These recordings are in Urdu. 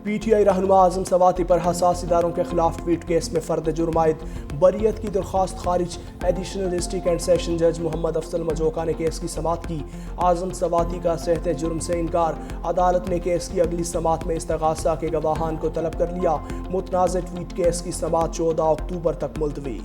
پی ٹی آئی رہنما اعظم سواتی پر حساس اداروں کے خلاف ٹویٹ کیس میں فرد جرم عائد بریت کی درخواست خارج۔ ایڈیشنل ڈسٹرکٹ اینڈ سیشن جج محمد افضل مجوکا نے کیس کی سماعت کی۔ اعظم سواتی کا صحت جرم سے انکار۔ عدالت نے کیس کی اگلی سماعت میں استغاثہ کے گواہان کو طلب کر لیا۔ متنازع ٹویٹ کیس کی سماعت 14 اکتوبر تک ملتوی۔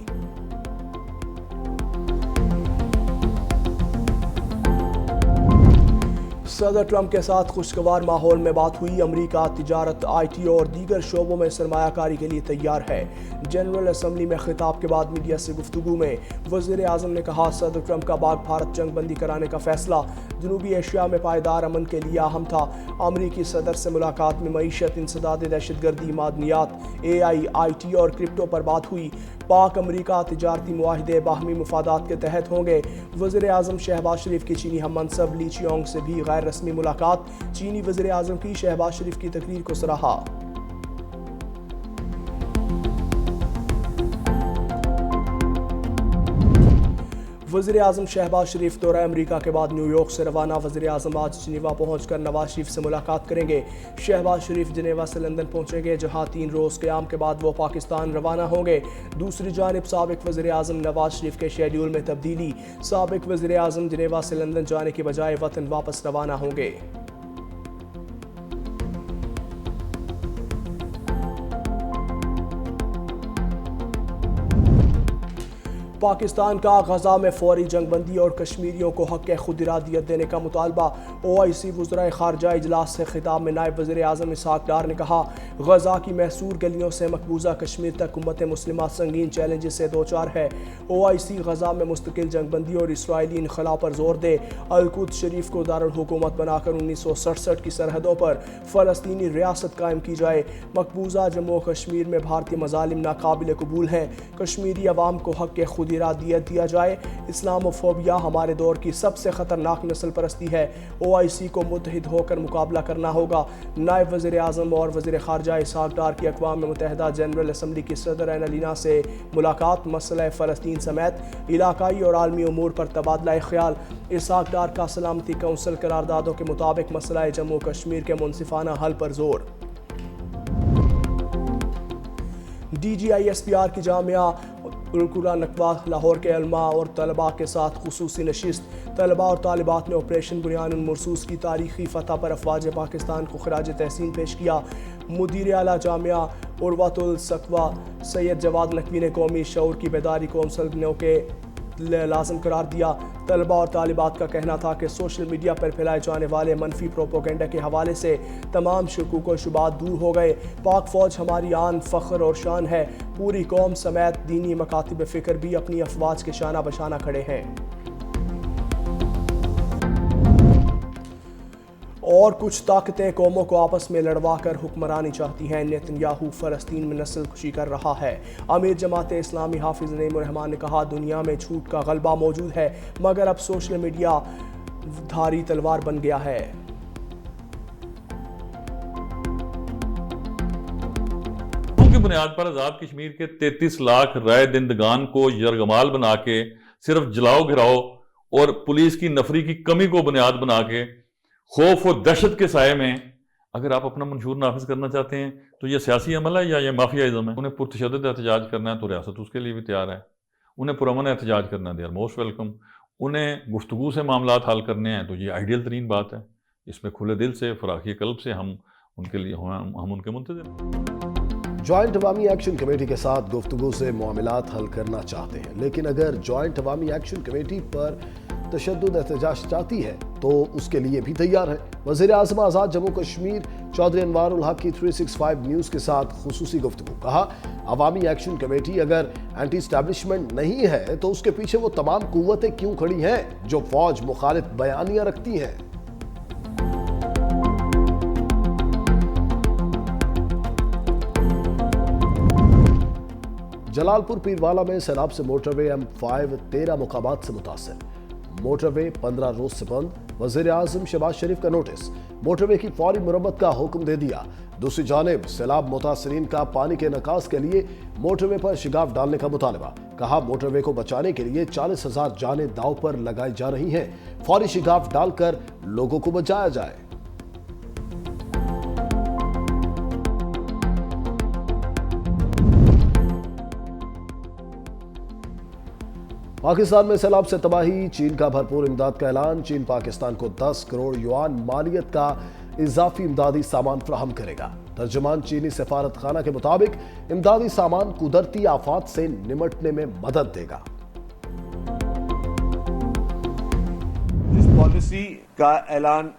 صدر ٹرمپ کے ساتھ خوشگوار ماحول میں بات ہوئی۔ امریکہ تجارت، آئی ٹی اور دیگر شعبوں میں سرمایہ کاری کے لیے تیار ہے۔ جنرل اسمبلی میں خطاب کے بعد میڈیا سے گفتگو میں وزیر اعظم نے کہا، صدر ٹرمپ کا پاک بھارت جنگ بندی کرانے کا فیصلہ جنوبی ایشیا میں پائیدار امن کے لیے اہم تھا۔ امریکی صدر سے ملاقات میں معیشت، انسداد دہشت گردی، معدنیات، اے آئی ٹی اور کرپٹو پر بات ہوئی۔ پاک امریکہ تجارتی معاہدے باہمی مفادات کے تحت ہوں گے۔ وزیر اعظم شہباز شریف کی چینی ہم منصب لی چیونگ سے بھی غیر رسمی ملاقات۔ چینی وزیر اعظم کی شہباز شریف کی تقریر کو سراہا۔ وزیر اعظم شہباز شریف دورہ امریکہ کے بعد نیو یارک سے روانہ۔ وزیر اعظم آج جنیوا پہنچ کر نواز شریف سے ملاقات کریں گے۔ شہباز شریف جنیوا سے لندن پہنچیں گے، جہاں 3 روز قیام کے بعد وہ پاکستان روانہ ہوں گے۔ دوسری جانب سابق وزیر اعظم نواز شریف کے شیڈیول میں تبدیلی۔ سابق وزیر اعظم جنیوا سے لندن جانے کی بجائے وطن واپس روانہ ہوں گے۔ پاکستان کا غزہ میں فوری جنگ بندی اور کشمیریوں کو حق خود ارادیت دینے کا مطالبہ۔ OIC وزرائے خارجہ اجلاس سے خطاب میں نائب وزیر اعظم اسحاق ڈار نے کہا، غزہ کی محصور گلیوں سے مقبوضہ کشمیر تک امت مسلمہ سنگین چیلنجز سے دوچار ہے۔ OIC غزہ میں مستقل جنگ بندی اور اسرائیلی انخلا پر زور دے۔ القدس شریف کو دارالحکومت بنا کر 1967 کی سرحدوں پر فلسطینی ریاست قائم کی جائے۔ مقبوضہ جموں و کشمیر میں بھارتی مظالم ناقابل قبول ہیں۔ کشمیری عوام کو حق خود ارادیت دیا جائے۔ اسلام و فوبیا ہمارے دور کی سب سے خطرناک نسل پرستی ہے۔ OIC کو متحد ہو کر مقابلہ کرنا ہوگا۔ نائب وزیر اعظم اور وزیر خارجہ اسحاق ڈار کی اقوام متحدہ جنرل اسمبلی کی صدر این الینا سے ملاقات۔ مسئلہ فلسطین سمیت علاقائی اور عالمی امور پر تبادلہ خیال۔ اسحاق ڈار کا سلامتی کونسل قراردادوں کے مطابق مسئلہ جموں و کشمیر کے منصفانہ حل پر زور۔ DGISPR کی جامعہ القرآن نقوہ لاہور کے علماء اور طلباء کے ساتھ خصوصی نشست۔ طلباء اور طالبات نے آپریشن بنیان المرصوص کی تاریخی فتح پر افواج پاکستان کو خراج تحسین پیش کیا۔ مدیر اعلیٰ جامعہ عروۃ الثقہ سید جواد نقوی نے قومی شعور کی بیداری کو مسلمانوں کے لازم قرار دیا۔ طلباء اور طالبات کا کہنا تھا کہ سوشل میڈیا پر پھیلائے جانے والے منفی پروپیگنڈا کے حوالے سے تمام شکوک و شبہات دور ہو گئے۔ پاک فوج ہماری آن، فخر اور شان ہے۔ پوری قوم سمیت دینی مکاتب فکر بھی اپنی افواج کے شانہ بشانہ کھڑے ہیں۔ اور کچھ طاقتیں قوموں کو آپس میں لڑوا کر حکمرانی چاہتی ہیں۔ نیتن یاہو فلسطین میں نسل کشی کر رہا ہے۔ امیر جماعت اسلامی حافظ نعیم الرحمن نے کہا، دنیا میں جھوٹ کا غلبہ موجود ہے، مگر اب سوشل میڈیا دھاری تلوار بن گیا ہے۔ کی بنیاد پر آزاد کشمیر کے 33 لاکھ رائے دہندگان کو یرغمال بنا کے، صرف جلاؤ گھراؤ اور پولیس کی نفری کی کمی کو بنیاد بنا کے، خوف و دہشت کے سائے میں اگر آپ اپنا منشور نافذ کرنا چاہتے ہیں تو یہ سیاسی عمل ہے یا یہ مافیائزم ہے۔ انہیں پرتشدد احتجاج کرنا ہے تو ریاست اس کے لیے بھی تیار ہے۔ انہیں پرامن احتجاج کرنا ہے، دے آر موسٹ ویلکم۔ انہیں گفتگو سے معاملات حل کرنے ہیں تو یہ آئیڈیل ترین بات ہے۔ اس میں کھلے دل سے، فراخی قلب سے ہم ان کے لیے ہم ان کے منتظر ہیں۔ جوائنٹ عوامی ایکشن کمیٹی کے ساتھ گفتگو سے معاملات حل کرنا چاہتے ہیں، لیکن اگر جوائنٹ عوامی ایکشن کمیٹی پر تشدد احتجاج چاہتی ہے تو اس کے لیے بھی تیار ہے۔ وزیر اعظم آزاد جموں کشمیر چودھری انوار الحق کی 365 نیوز کے ساتھ خصوصی گفتگو۔ کہا، عوامی ایکشن کمیٹی اگر اینٹی اسٹیبلشمنٹ نہیں ہے تو اس کے پیچھے وہ تمام قوتیں کیوں کھڑی ہیں جو فوج مخالف بیانیاں رکھتی ہیں۔ جلال پور پیروالا میں سیلاب سے موٹر وے M5 13 مقامات سے متاثر۔ موٹر وے 15 روز سے بند۔ وزیر اعظم شہباز شریف کا نوٹس، موٹر وے کی فوری مرمت کا حکم دے دیا۔ دوسری جانب سیلاب متاثرین کا پانی کے نکاس کے لیے موٹر وے پر شگاف ڈالنے کا مطالبہ۔ کہا، موٹر وے کو بچانے کے لیے 40,000 جانیں داؤ پر لگائی جا رہی ہیں، فوری شگاف ڈال کر لوگوں کو بچایا جائے۔ پاکستان میں سیلاب سے تباہی، چین کا بھرپور امداد کا اعلان۔ چین پاکستان کو 10 کروڑ یوان مالیت کا اضافی امدادی سامان فراہم کرے گا۔ ترجمان چینی سفارت خانہ کے مطابق امدادی سامان قدرتی آفات سے نمٹنے میں مدد دے گا۔ جس پالیسی کا اعلان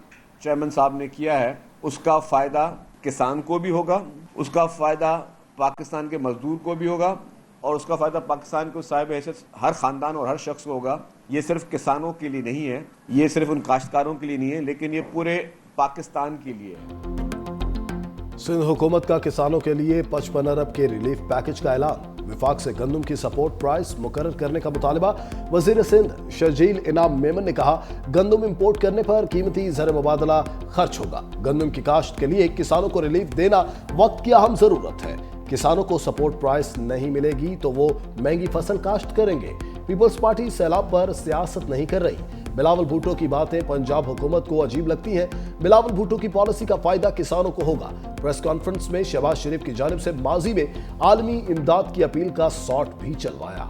چیئرمین صاحب نے کیا ہے اس کا فائدہ کسان کو بھی ہوگا، اس کا فائدہ پاکستان کے مزدور کو بھی ہوگا، اور اس کا فائدہ پاکستان کو صاحب حیثیت ہر خاندان اور ہر شخص کو ہوگا۔ یہ صرف کسانوں کے لیے نہیں ہے، یہ صرف ان کاشتکاروں کے لیے نہیں ہے، لیکن یہ پورے پاکستان کے لیے ہے۔ سندھ حکومت کا کسانوں کے لیے 55 ارب کے ریلیف پیکج کا اعلان۔ وفاق سے گندم کی سپورٹ پرائس مقرر کرنے کا مطالبہ۔ وزیر سندھ شرجیل انعام میمن نے کہا، گندم امپورٹ کرنے پر قیمتی زر مبادلہ خرچ ہوگا۔ گندم کی کاشت کے لیے کسانوں کو ریلیف دینا وقت کی اہم ضرورت ہے۔ کسانوں کو سپورٹ پرائس نہیں ملے گی تو وہ مہنگی فصل کاشت کریں گے۔ پیپلز پارٹی سیلاب پر سیاست نہیں کر رہی۔ بلاول بھٹو کی باتیں پنجاب حکومت کو عجیب لگتی ہیں۔ بلاول بھٹو کی پالیسی کا فائدہ کسانوں کو ہوگا۔ پریس کانفرنس میں شہباز شریف کی جانب سے ماضی میں عالمی امداد کی اپیل کا ساٹ بھی چلوایا۔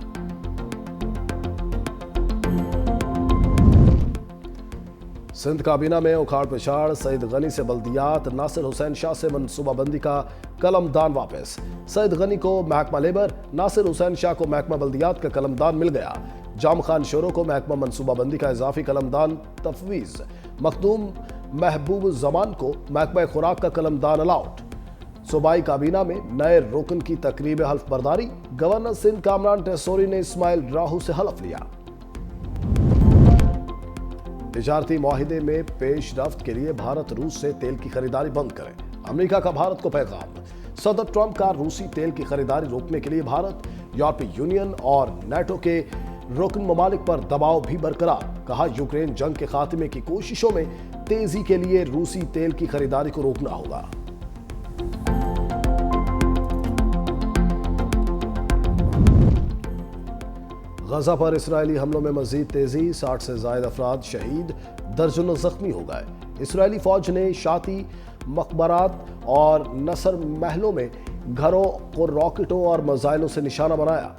سندھ کابینہ میں اکھاڑ پچھاڑ، سعید غنی سے بلدیات، ناصر حسین شاہ سے منصوبہ بندی کا قلمدان واپس۔ سعید غنی کو محکمہ لیبر، ناصر حسین شاہ کو محکمہ بلدیات کا قلمدان مل گیا۔ جام خان شورو کو محکمہ منصوبہ بندی کا اضافی قلمدان تفویض۔ مخدوم محبوب زمان کو محکمہ خوراک کا قلمدان الاٹ۔ صوبائی کابینہ میں نئے رکن کی تقریب حلف برداری۔ گورنر سندھ کامران ٹیسوری نے اسماعیل راہو سے حلف لیا۔ تجارتی معاہدے میں پیش رفت کے لیے بھارت روس سے تیل کی خریداری بند کرے۔ امریکہ کا بھارت کو پیغام۔ صدر ٹرمپ کا روسی تیل کی خریداری روکنے کے لیے بھارت، یورپی یونین اور نیٹو کے رکن ممالک پر دباؤ بھی برقرار۔ کہا، یوکرین جنگ کے خاتمے کی کوششوں میں تیزی کے لیے روسی تیل کی خریداری کو روکنا ہوگا۔ غزہ پر اسرائیلی حملوں میں مزید تیزی، 60 سے زائد افراد شہید، درجنوں زخمی ہو گئے۔ اسرائیلی فوج نے شاتی مقبرات اور نصر محلوں میں گھروں کو راکٹوں اور میزائلوں سے نشانہ بنایا۔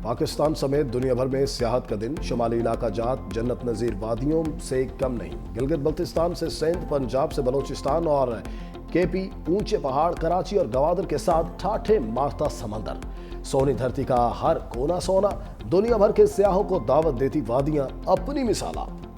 پاکستان سمیت دنیا بھر میں سیاحت کا دن، شمالی علاقہ جات جنت نظیر وادیوں سے کم نہیں۔ گلگت بلتستان سے سندھ، پنجاب سے بلوچستان اور کے پی، اونچے پہاڑ، کراچی اور گوادر کے ساتھ ٹھاٹھے مارتا سمندر، سونی دھرتی کا ہر کونا سونا، دنیا بھر کے سیاحوں کو دعوت دیتی وادیاں اپنی مثالات۔